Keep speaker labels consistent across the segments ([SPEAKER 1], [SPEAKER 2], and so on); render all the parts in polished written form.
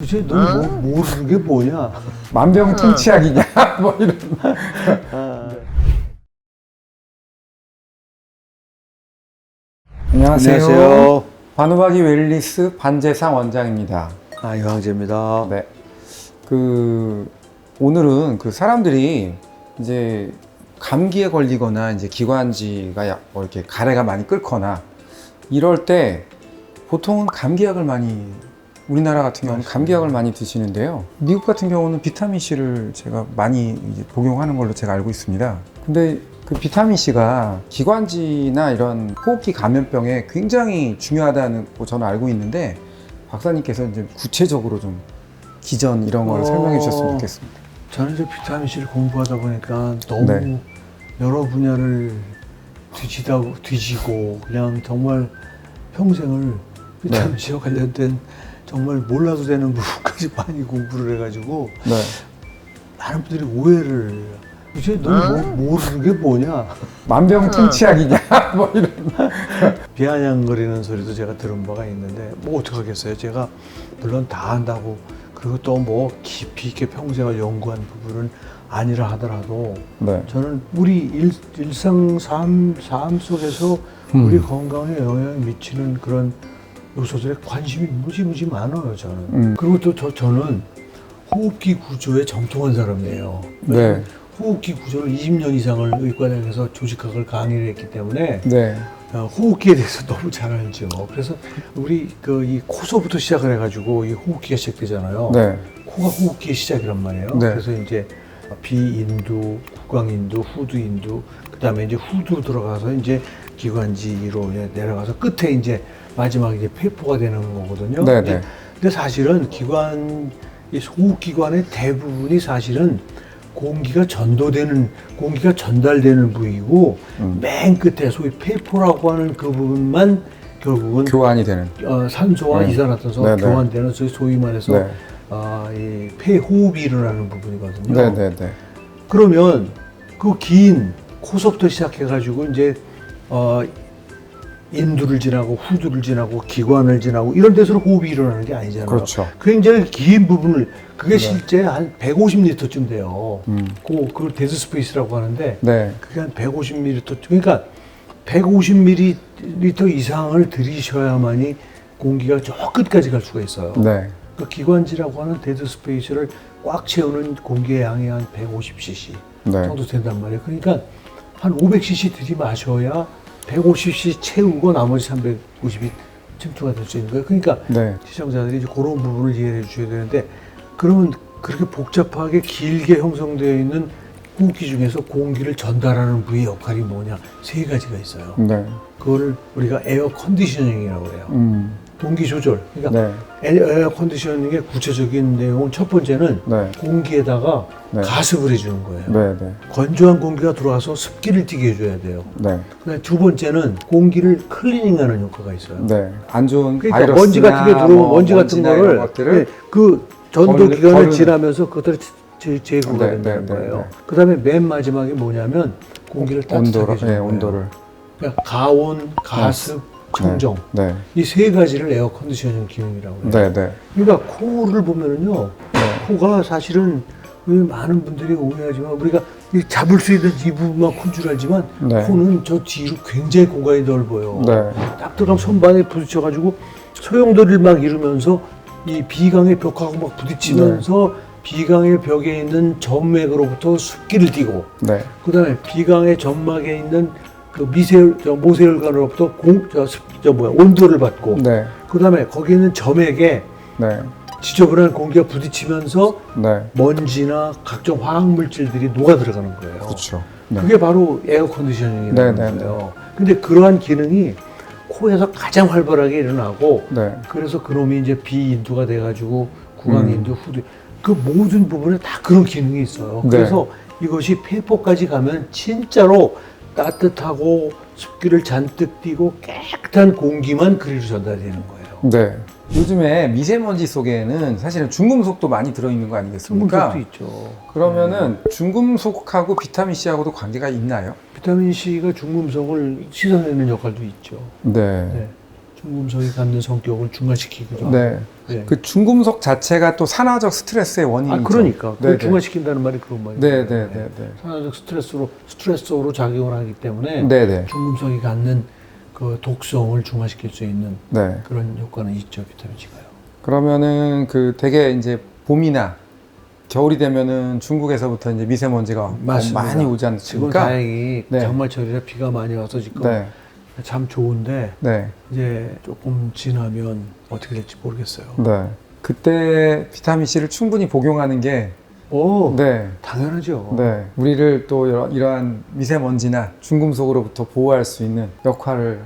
[SPEAKER 1] 도대체 너 모르는 게 뭐냐?
[SPEAKER 2] 만병통치약이냐? 뭐 이런. 안녕하세요. 반우박이 웰리스 반재상 원장입니다.
[SPEAKER 1] 이황재입니다.
[SPEAKER 2] 네. 오늘은 사람들이 이제 감기에 걸리거나 이제 기관지가 뭐 이렇게 가래가 많이 끓거나 이럴 때 보통은 감기약을 많이 우리나라 같은 경우는 감기약을 많이 드시는데요. 미국 같은 경우는 비타민C를 제가 많이 이제 복용하는 걸로 제가 알고 있습니다. 근데 그 비타민C가 기관지나 이런 호흡기 감염병에 굉장히 중요하다는 거 저는 알고 있는데 박사님께서 이제 구체적으로 좀 기전 이런 걸 설명해 주셨으면 좋겠습니다.
[SPEAKER 1] 저는 이제 비타민C를 공부하다 보니까 너무
[SPEAKER 2] 네.
[SPEAKER 1] 여러 분야를 뒤지고 그냥 정말 평생을 비타민C와 관련된 정말 몰라도 되는 부분까지 많이 공부를 해가지고
[SPEAKER 2] 네.
[SPEAKER 1] 많은 분들이 오해를 도대체 너 모르는 게 뭐냐?
[SPEAKER 2] 만병통치약이냐? 뭐 이런.
[SPEAKER 1] 비아냥거리는 소리도 제가 들은 바가 있는데 뭐 어떡하겠어요. 제가 물론 다 한다고 그리고 또 뭐 깊이 있게 평생을 연구한 부분은 아니라 하더라도
[SPEAKER 2] 네.
[SPEAKER 1] 저는 우리 일상 삶 속에서 우리 건강에 영향을 미치는 그런 요소들에 관심이 무지무지 많아요, 저는. 그리고 또 저는 호흡기 구조에 정통한 사람이에요.
[SPEAKER 2] 네.
[SPEAKER 1] 호흡기 구조를 20년 이상을 의과대학에서 조직학을 강의를 했기 때문에
[SPEAKER 2] 네.
[SPEAKER 1] 호흡기에 대해서 너무 잘 알죠. 그래서 우리 이 코서부터 시작을 해가지고 이 호흡기가 시작되잖아요.
[SPEAKER 2] 네.
[SPEAKER 1] 코가 호흡기의 시작이란 말이에요.
[SPEAKER 2] 네.
[SPEAKER 1] 그래서 이제 비인두, 구강인두, 후두인두, 그 다음에 이제 후두로 들어가서 이제 기관지로 내려가서 끝에 이제 마지막에 이제 폐포가 되는 거거든요.
[SPEAKER 2] 네, 네.
[SPEAKER 1] 근데 사실은 이 호흡기관의 대부분이 사실은 공기가 전달되는 부위고 맨 끝에 소위 폐포라고 하는 그 부분만 결국은
[SPEAKER 2] 교환이 되는.
[SPEAKER 1] 산소와
[SPEAKER 2] 네.
[SPEAKER 1] 이산화탄소가
[SPEAKER 2] 네, 네.
[SPEAKER 1] 교환되는 소위 말해서
[SPEAKER 2] 네.
[SPEAKER 1] 이 폐호흡이 일어나는 부분이거든요.
[SPEAKER 2] 네, 네, 네.
[SPEAKER 1] 그러면 그 긴 코서부터 시작해가지고 이제 인두를 지나고 후두를 지나고 기관을 지나고 이런 데서는 호흡이 일어나는 게 아니잖아요.
[SPEAKER 2] 그렇죠.
[SPEAKER 1] 굉장히 긴 부분을 그게 실제 한 150m쯤 돼요. 그걸 데드 스페이스라고 하는데
[SPEAKER 2] 네.
[SPEAKER 1] 그게 한 150m 그러니까 150ml 이상을 들이셔야만이 공기가 저 끝까지 갈 수가 있어요.
[SPEAKER 2] 네.
[SPEAKER 1] 그 기관지라고 하는 데드 스페이스를 꽉 채우는 공기의 양이 한 150cc
[SPEAKER 2] 네.
[SPEAKER 1] 정도 된단 말이에요. 그러니까 한 500cc 들이마셔야 150cc 채우고 나머지 350이 침투가 될 수 있는 거예요. 그러니까
[SPEAKER 2] 네.
[SPEAKER 1] 시청자들이 이제 그런 부분을 이해해 주셔야 되는데 그러면 그렇게 복잡하게 길게 형성되어 있는 호흡기 중에서 공기를 전달하는 부위의 역할이 뭐냐? 세 가지가 있어요.
[SPEAKER 2] 네.
[SPEAKER 1] 그거를 우리가 에어 컨디셔닝이라고 해요. 공기 조절. 그러니까 에어 컨디셔닝의 구체적인 내용은 첫 번째는
[SPEAKER 2] 네.
[SPEAKER 1] 공기에다가
[SPEAKER 2] 네.
[SPEAKER 1] 가습을 해주는 거예요.
[SPEAKER 2] 네, 네.
[SPEAKER 1] 건조한 공기가 들어와서 습기를 띠게 해줘야 돼요.
[SPEAKER 2] 네.
[SPEAKER 1] 그다음에 두 번째는 공기를 클리닝하는 효과가 있어요.
[SPEAKER 2] 네. 안 좋은
[SPEAKER 1] 그러니까
[SPEAKER 2] 바이러스나
[SPEAKER 1] 먼지 같은 게 들어오면
[SPEAKER 2] 뭐
[SPEAKER 1] 먼지 같은
[SPEAKER 2] 먼지나
[SPEAKER 1] 거를
[SPEAKER 2] 이런 것들을
[SPEAKER 1] 그 전도 기간을
[SPEAKER 2] 거르는.
[SPEAKER 1] 지나면서 그것들이 제거가
[SPEAKER 2] 네,
[SPEAKER 1] 된다는
[SPEAKER 2] 네, 네,
[SPEAKER 1] 거예요.
[SPEAKER 2] 네.
[SPEAKER 1] 그다음에 맨 마지막에 뭐냐면 공기를 따뜻하게
[SPEAKER 2] 온도를,
[SPEAKER 1] 해주는
[SPEAKER 2] 네,
[SPEAKER 1] 거예요.
[SPEAKER 2] 온도를.
[SPEAKER 1] 그러니까 가온, 가습, 청정
[SPEAKER 2] 네.
[SPEAKER 1] 이 세 가지를 에어 컨디셔닝 기능이라고 해요.
[SPEAKER 2] 네, 네.
[SPEAKER 1] 그러니까 코를 보면은요, 코가 사실은 많은 분들이 오해하지만 우리가 잡을 수 있는 이 부분만 콘 줄 알지만
[SPEAKER 2] 네.
[SPEAKER 1] 코는 저 뒤로 굉장히 공간이 넓어요.
[SPEAKER 2] 네.
[SPEAKER 1] 딱 들어가면 선반에 부딪혀가지고 소용돌이를 막 이루면서 이 비강의 벽하고 막 부딪히면서 비강의 벽에 있는 점맥으로부터 습기를 띠고
[SPEAKER 2] 네.
[SPEAKER 1] 그다음에 비강의 점막에 있는 그 모세혈관으로부터 온도를 받고
[SPEAKER 2] 네.
[SPEAKER 1] 그다음에 거기 있는 점액에
[SPEAKER 2] 네.
[SPEAKER 1] 지저분한 공기가 부딪히면서
[SPEAKER 2] 네.
[SPEAKER 1] 먼지나 각종 화학 물질들이 녹아 들어가는 거예요.
[SPEAKER 2] 그렇죠. 네.
[SPEAKER 1] 그게 바로 에어 컨디셔닝이라는
[SPEAKER 2] 네, 네,
[SPEAKER 1] 거예요. 근데 그러한 기능이 코에서 가장 활발하게 일어나고
[SPEAKER 2] 네.
[SPEAKER 1] 그래서 그놈이 이제 비인두가 돼가지고 구강인두, 후두 그 모든 부분에 다 그런 기능이 있어요.
[SPEAKER 2] 네.
[SPEAKER 1] 그래서 이것이 폐포까지 가면 진짜로 따뜻하고 습기를 잔뜩 띠고 깨끗한 공기만 그리로 전달되는 거예요.
[SPEAKER 2] 네. 요즘에 미세먼지 속에는 사실은 중금속도 많이 들어있는 거 아니겠습니까?
[SPEAKER 1] 중금속도 있죠.
[SPEAKER 2] 그러면은 중금속하고 비타민C하고도 관계가 있나요?
[SPEAKER 1] 비타민 C가 중금속을 씻어내는 역할도 있죠.
[SPEAKER 2] 네.
[SPEAKER 1] 네. 중금속이 갖는 성격을 중화시키기도 하고.
[SPEAKER 2] 네.
[SPEAKER 1] 예.
[SPEAKER 2] 그 중금속 자체가 또 산화적 스트레스의 원인이죠.
[SPEAKER 1] 그러니까
[SPEAKER 2] 네,
[SPEAKER 1] 그 중화시킨다는 말이 그런 말이에요.
[SPEAKER 2] 네, 네, 네, 네.
[SPEAKER 1] 산화적 스트레스로 작용을 하기 때문에
[SPEAKER 2] 네, 네.
[SPEAKER 1] 중금속이 갖는 그 독성을 중화시킬 수 있는
[SPEAKER 2] 네.
[SPEAKER 1] 그런 효과는 있죠, 비타민 C가요.
[SPEAKER 2] 그러면은 그 되게 이제 봄이나 겨울이 되면은 중국에서부터 이제 미세먼지가
[SPEAKER 1] 맞습니다.
[SPEAKER 2] 많이 오지
[SPEAKER 1] 지금
[SPEAKER 2] 않습니까?
[SPEAKER 1] 다행히
[SPEAKER 2] 네.
[SPEAKER 1] 장마철이라 비가 많이 와서 지금
[SPEAKER 2] 네.
[SPEAKER 1] 참 좋은데
[SPEAKER 2] 네.
[SPEAKER 1] 이제 조금 지나면 어떻게 될지 모르겠어요.
[SPEAKER 2] 네. 그때 비타민 C를 충분히 복용하는 게
[SPEAKER 1] 오,
[SPEAKER 2] 네.
[SPEAKER 1] 당연하죠.
[SPEAKER 2] 네. 우리를 또 이러한 미세먼지나 중금속으로부터 보호할 수 있는 역할을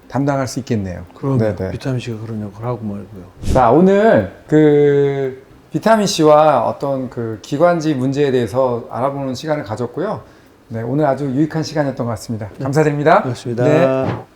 [SPEAKER 2] 담당할 수 있겠네요.
[SPEAKER 1] 그럼
[SPEAKER 2] 네, 네.
[SPEAKER 1] 비타민 C가 그런 역할을 하고 말고요.
[SPEAKER 2] 자, 오늘 그 비타민 C와 어떤 그 기관지 문제에 대해서 알아보는 시간을 가졌고요. 네, 오늘 아주 유익한 시간이었던 것 같습니다. 감사드립니다.
[SPEAKER 1] 고맙습니다.
[SPEAKER 2] 네.